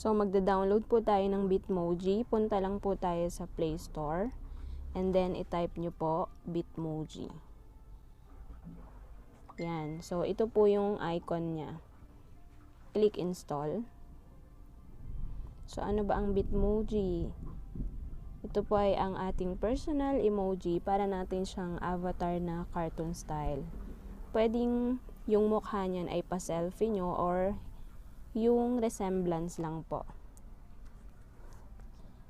So, magda-download po tayo ng Bitmoji. Punta lang po tayo sa Play Store. And then, i-type nyo po Bitmoji. Yan. So, ito po yung icon niya. Click install. So, ano ba ang Bitmoji? Ito po ay ang ating personal emoji para natin siyang avatar na cartoon style. Pwedeng yung mukha niyan ay pa-selfie nyo or yung resemblance lang po.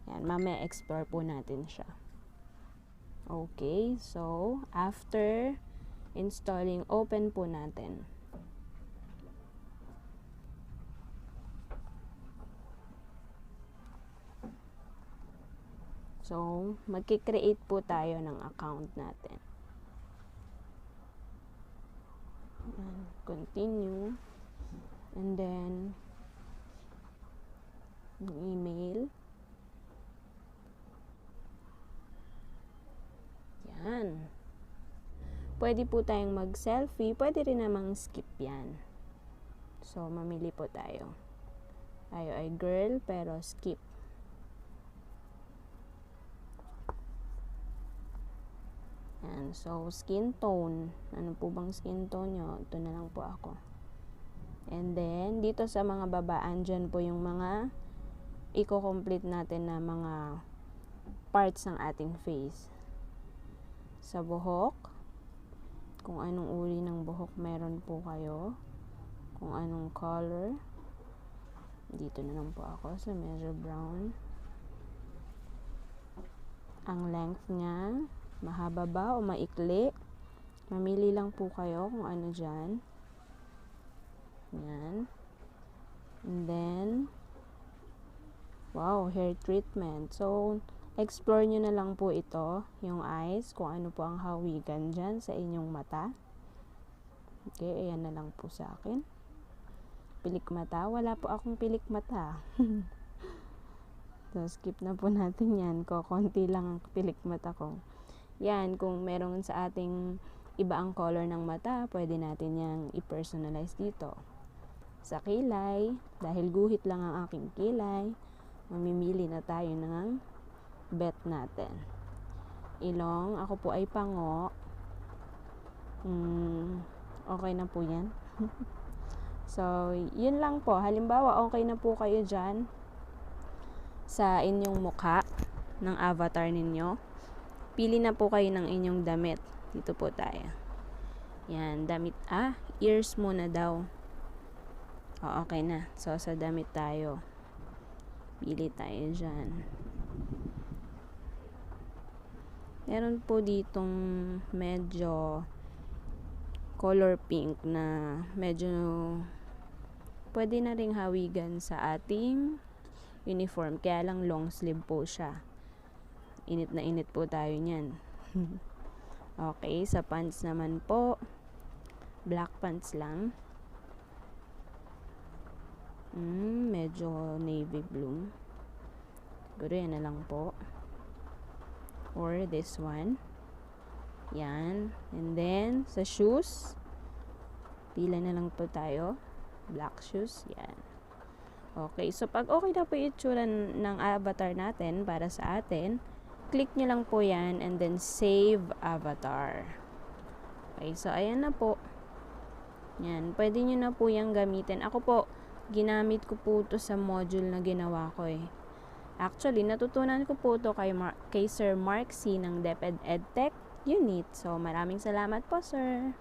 Yan, mamaya explore po natin siya. Okay, so after installing, open po natin. So, magki-create po tayo ng account natin. Yan, continue. And then, email. Yan. Pwede po tayong mag-selfie. Pwede rin namang skip yan. So, mamili po tayo. Tayo ay girl, pero skip. Yan. So, skin tone. Ano po bang skin tone nyo? Ito na lang po ako. And then, dito sa mga baba, andyan po yung mga i-complete natin na mga parts ng ating face. Sa buhok, kung anong uri ng buhok meron po kayo, kung anong color. Dito na lang po ako sa medyo brown. Ang length niya, mahaba ba o maikli? Mamili lang po kayo kung ano dyan. Yan. And then, wow, hair treatment. So, explore nyo na lang po ito, yung eyes, kung ano po ang hawigan dyan sa inyong mata. Okay, ayan na lang po sa akin. Pilik mata, wala po akong pilik mata. So, skip na po natin yan. Konti lang ang pilik mata ko. Yan, kung meron sa ating iba ang color ng mata, pwede natin yang i-personalize dito. Sa kilay, dahil guhit lang ang aking kilay, mamimili na tayo ng bet natin. Ilong, ako po ay pango. Okay na po yan. So, yun lang po. Halimbawa, okay na po kayo dyan sa inyong mukha ng avatar ninyo. Pili na po kayo ng inyong damit. Dito po tayo. Yan, damit. Ears muna daw. Okay na. So, sa damit tayo. Pili tayo dyan. Meron po ditong medyo color pink na medyo pwede na ring hawigan sa ating uniform. Kaya lang long sleeve po siya. Init na init po tayo niyan. Okay, sa pants naman po, black pants lang. Medyo navy blue. Siguro yan na lang po. Or this one. Yan. And then, sa shoes, pila na lang po tayo. Black shoes. Yan. Okay. So, pag okay na po yung itsura ng avatar natin para sa atin, click nyo lang po yan and then save avatar. Okay. So, ayan na po. Yan. Pwede nyo na po yung gamitin. Ako po, ginamit ko po ito sa module na ginawa ko eh. Actually, natutunan ko po ito kay Sir Mark C. ng DepEd EdTech Unit. So, maraming salamat po, sir.